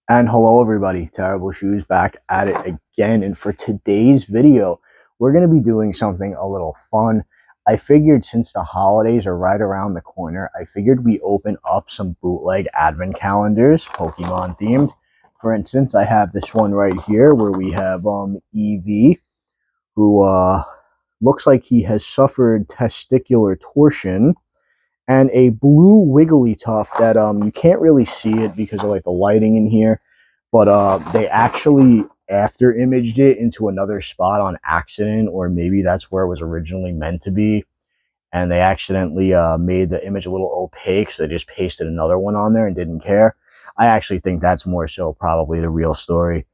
And hello everybody, Terrible Shoes back at it again. And for today's video, we're going to be doing something a little fun. I figured since the holidays are right around the corner, I figured we open up some bootleg advent calendars, Pokemon themed. For instance, I have this one right here where we have EV, who looks like he has suffered testicular torsion, and a blue Wigglytuff that you can't really see it because of like the lighting in here, but they actually after imaged it into another spot on accident, or maybe that's where it was originally meant to be, and they accidentally made the image a little opaque, so they just pasted another one on there and didn't care. I actually think that's more so probably the real story.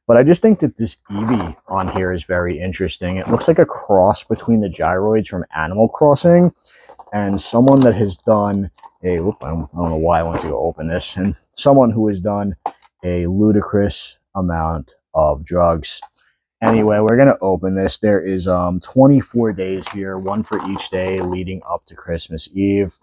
But I just think that this Eevee on here is very interesting. It looks like a cross between the gyroids from Animal Crossing and someone that has done a, I don't know why I went to go open this, and someone who has done a ludicrous amount of drugs. Anyway, we're going to open this. There is 24 days here, one for each day leading up to Christmas Eve.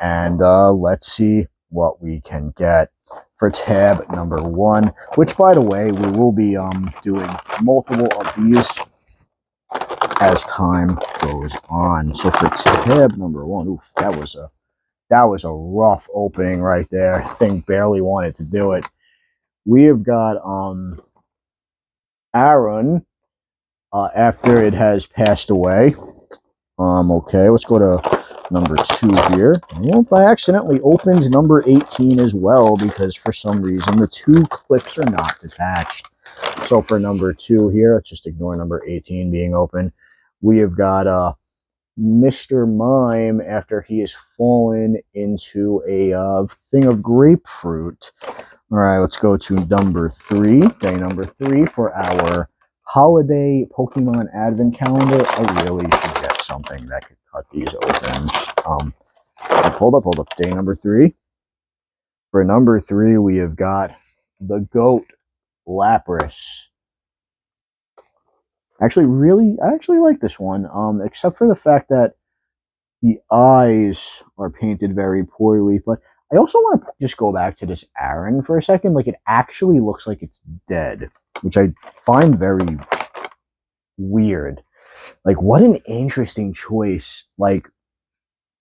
And let's see what we can get for tab number 1, which, by the way, we will be doing multiple of these as time goes on. So for tab number 1, oof, that was a rough opening right there. Thing barely wanted to do it. We have got Aaron after it has passed away. Okay, let's go to number 2 here. Well, I accidentally opened number 18 as well because for some reason the 2 clips are not detached. So for number 2 here, let's just ignore number 18 being open. We have got Mr. Mime after he has fallen into a thing of grapefruit. All right, let's go to number 3, day number 3 for our holiday Pokemon Advent Calendar. I really should get something that could cut these open. Hold up, day number 3. For number 3, we have got the GOAT Lapras. I actually like this one, except for the fact that the eyes are painted very poorly, but I also want to just go back to this Aaron for a second. Like, it actually looks like it's dead, which I find very weird. Like, what an interesting choice, like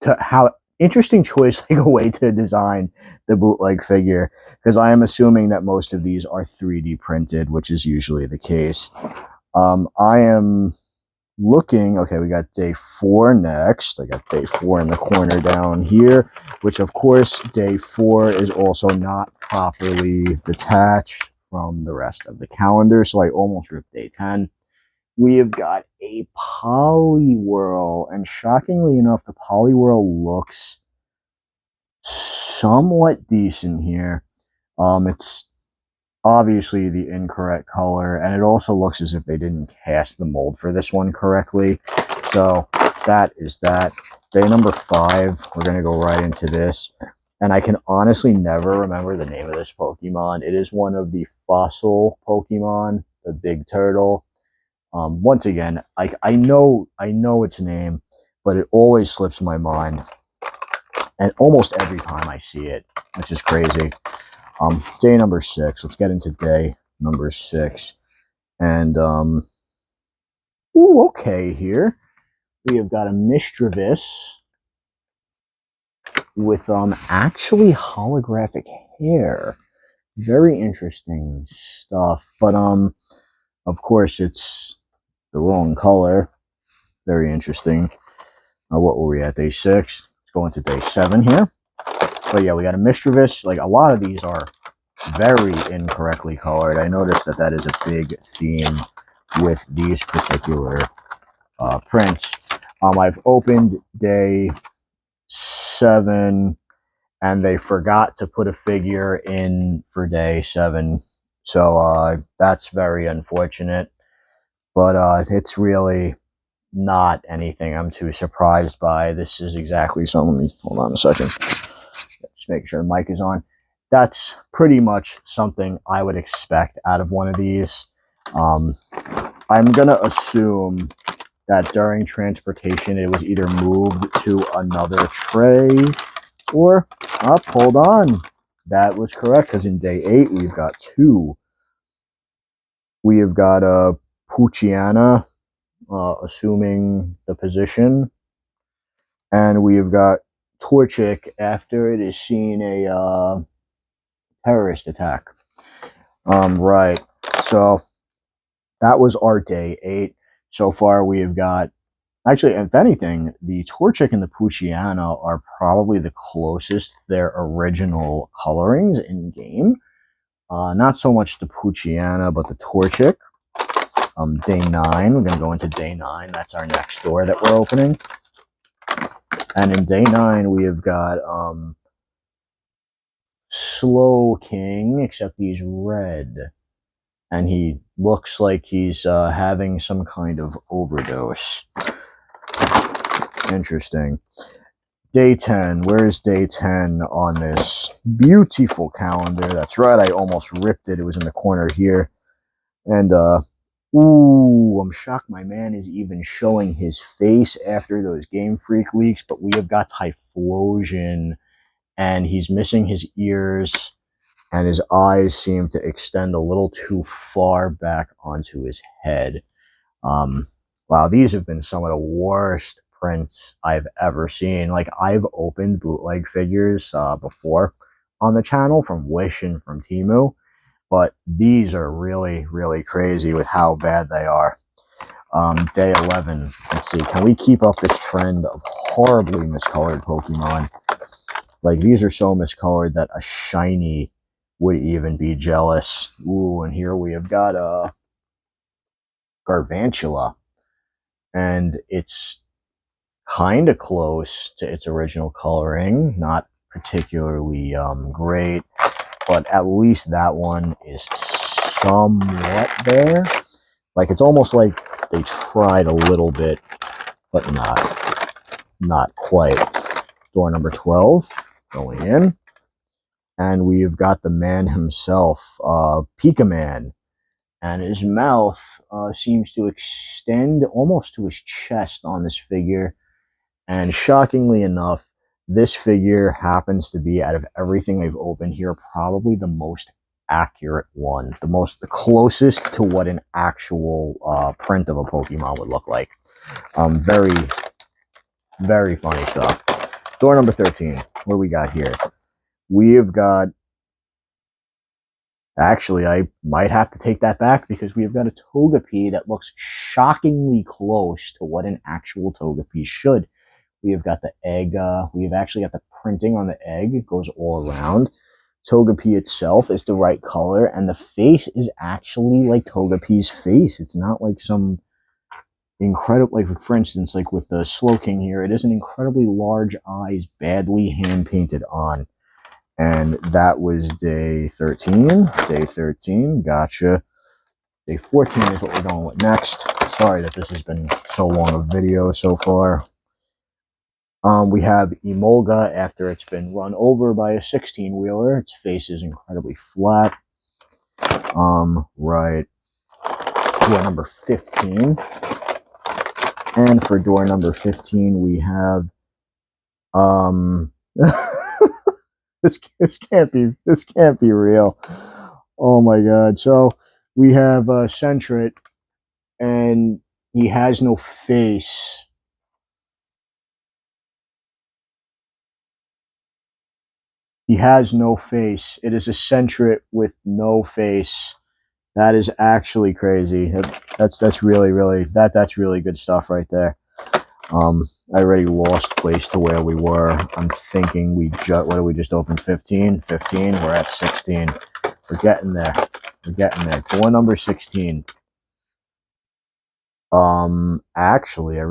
a way to design the bootleg figure, because I am assuming that most of these are 3D printed, which is usually the case. I am looking, okay, we got day 4 next. I got day 4 in the corner down here, which of course day 4 is also not properly detached from the rest of the calendar, so I almost ripped day 10. We have got a Poliwhirl, and shockingly enough, the Poliwhirl looks somewhat decent here. It's obviously the incorrect color, and it also looks as if they didn't cast the mold for this one correctly. So that is that. Day number 5, we're going to go right into this, and I can honestly never remember the name of this Pokemon. It is one of the fossil Pokemon, the big turtle. Once again, I know its name, but it always slips my mind, and almost every time I see it, which is crazy. Day number 6. Let's get into day number 6. And, ooh, okay, here. We have got a Mischievous with, actually holographic hair. Very interesting stuff. But, of course, it's the wrong color. Very interesting. What were we at? Day 6. Let's go into day 7 here. But yeah, we got a Mischievous. Like, a lot of these are very incorrectly colored. I noticed that is a big theme with these particular prints. I've opened day 7, and they forgot to put a figure in for day 7. So that's very unfortunate. But it's really not anything I'm too surprised by. This is exactly something. Let me hold on a second. Just make sure the mic is on. That's pretty much something I would expect out of one of these. I'm going to assume that during transportation it was either moved to another tray or, hold on. that was correct, because in day 8 we've got 2. We have got a Poochyena, assuming the position, and we have got Torchic after it is seen a terrorist attack. Right. So that was our day 8. So far, we have got, actually, if anything, the Torchic and the Poochyena are probably the closest to their original colorings in game. Not so much the Poochyena, but the Torchic. Day 9, we're going to go into day 9. That's our next door that we're opening. And in day 9, we have got Slow King, except he's red. And he looks like he's having some kind of overdose. Interesting. Day 10. Where is day 10 on this beautiful calendar? That's right, I almost ripped it. It was in the corner here. And, ooh, I'm shocked my man is even showing his face after those Game Freak leaks. But we have got Typhlosion, and he's missing his ears. And his eyes seem to extend a little too far back onto his head. Wow, these have been some of the worst prints I've ever seen. Like, I've opened bootleg figures before on the channel from Wish and from Temu, but these are really, really crazy with how bad they are. Day 11. Let's see, can we keep up this trend of horribly miscolored Pokemon? Like, these are so miscolored that a shiny would even be jealous. Ooh, and here we have got a Garvantula, and it's kind of close to its original coloring. Not particularly great, but at least that one is somewhat there. Like, it's almost like they tried a little bit, but not quite. Door number 12, going in. And we've got the man himself, Pikaman. And his mouth seems to extend almost to his chest on this figure. And shockingly enough, this figure happens to be, out of everything I've opened here, probably the most accurate one. The closest to what an actual print of a Pokemon would look like. Very, very funny stuff. Door number 13. What do we got here? We have got... Actually, I might have to take that back, because we have got a Togepi that looks shockingly close to what an actual Togepi should. We have got the egg. We have actually got the printing on the egg. It goes all around. Togepi itself is the right color, and the face is actually like Togepi's face. It's not like some incredible, like, for instance, like with the Slowking here, it is an incredibly large eyes, badly hand painted on. And that was day 13. Day 13, gotcha. Day 14 is what we're going with next. Sorry that this has been so long a video so far. We have Emolga after it's been run over by a 16-wheeler. Its face is incredibly flat. Right. Door number 15. And for door number 15, we have... This can't be real. Oh my god. So we have Sentret, and he has no face. He has no face. It is a Sentret with no face. That is actually crazy. That's really that's really good stuff right there. I already lost place to where we were. I'm thinking what did we just open? 15? 15? We're at 16. We're getting there. We're getting there. Door number 16. Actually, I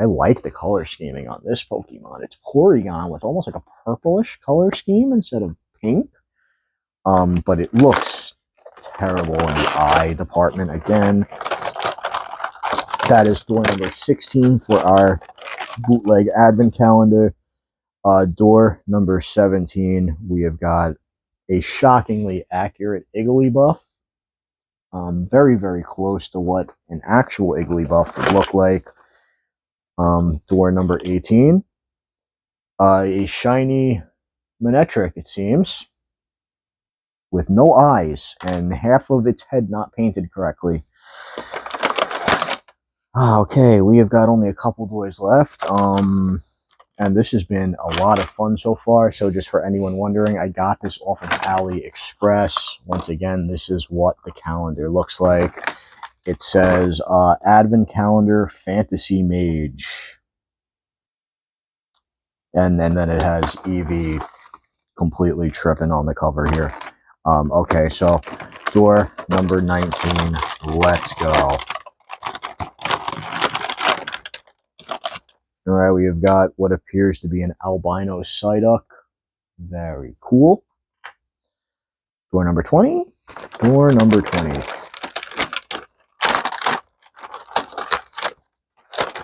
like the color scheming on this Pokemon. It's Porygon with almost like a purplish color scheme instead of pink. But it looks terrible in the eye department again. That is door number 16 for our bootleg advent calendar. Door number 17, we have got a shockingly accurate Igglybuff. Very, very close to what an actual Igglybuff would look like. Door number 18, a shiny Manectric, it seems. with no eyes and half of its head not painted correctly. Okay, we have got only a couple doors left. And this has been a lot of fun so far. So just for anyone wondering, I got this off of Aliexpress. Once again, this is what the calendar looks like. It says Advent Calendar Fantasy Mage. And then it has Eevee completely tripping on the cover here. Okay, so door number 19. Let's go. All right, we have got what appears to be an albino Psyduck. Very cool. Door number 20. Door number 20.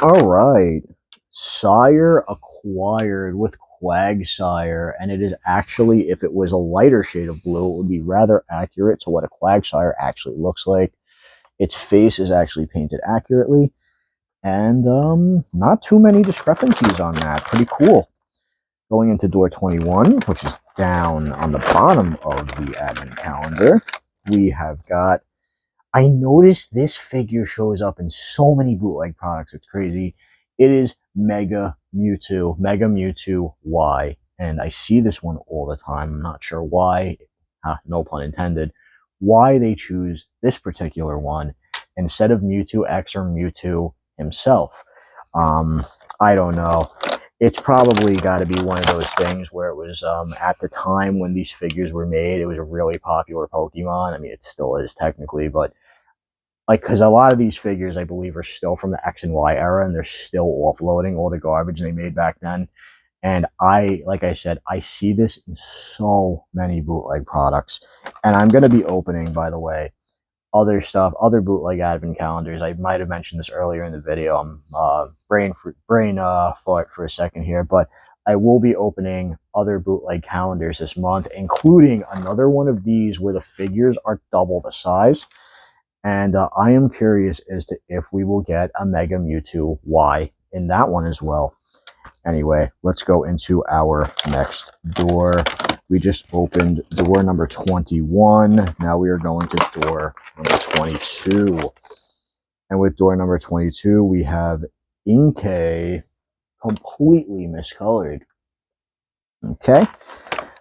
All right. Sire acquired with Quagsire, and it is actually, if it was a lighter shade of blue, it would be rather accurate to what a Quagsire actually looks like. Its face is actually painted accurately, and not too many discrepancies on that. Pretty cool. Going into door 21, which is down on the bottom of the advent calendar, we have got, I noticed this figure shows up in so many bootleg products. It's crazy. It is Mega Mewtwo Y. And I see this one all the time. I'm not sure why, no pun intended, why they choose this particular one instead of Mewtwo X or Mewtwo himself. I don't know. It's probably got to be one of those things where it was, at the time when these figures were made, it was a really popular Pokemon. I mean, it still is technically, but like, because a lot of these figures, I believe, are still from the X and Y era, and they're still offloading all the garbage they made back then. And like I said, I see this in so many bootleg products. And I'm going to be opening, by the way, other stuff, other bootleg advent calendars. I might have mentioned this earlier in the video. I'm brain fart for a second here, but I will be opening other bootleg calendars this month, including another one of these where the figures are double the size. And I am curious as to if we will get a Mega Mewtwo Y in that one as well. Anyway, let's go into our next door. We just opened door number 21. Now we are going to door number 22. And with door number 22, we have Inkay completely miscolored. Okay.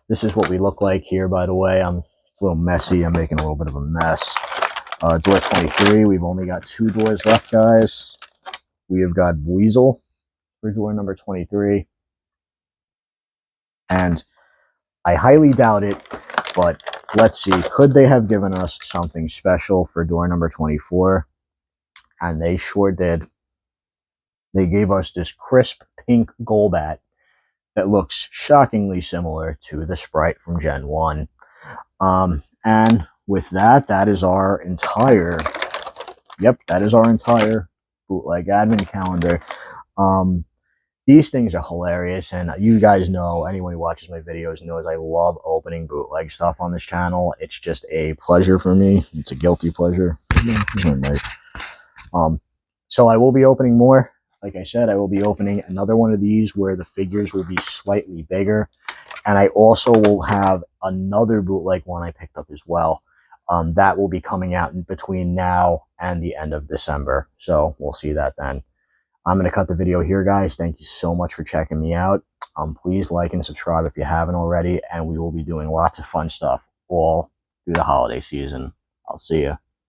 This is what we look like here, by the way. It's a little messy. I'm making a little bit of a mess. Door 23, we've only got 2 doors left, guys. We have got Weasel for door number 23. And I highly doubt it, but let's see. Could they have given us something special for door number 24? And they sure did. They gave us this crisp pink Golbat that looks shockingly similar to the sprite from Gen 1. And with that, that is our entire, that is our entire bootleg advent calendar. These things are hilarious, and you guys know, anyone who watches my videos knows I love opening bootleg stuff on this channel. It's just a pleasure for me. It's a guilty pleasure. So I will be opening more. Like I said, I will be opening another one of these where the figures will be slightly bigger. And I also will have another bootleg one I picked up as well. That will be coming out in between now and the end of December. So we'll see that then. I'm going to cut the video here, guys. Thank you so much for checking me out. Please like and subscribe if you haven't already. And we will be doing lots of fun stuff all through the holiday season. I'll see you.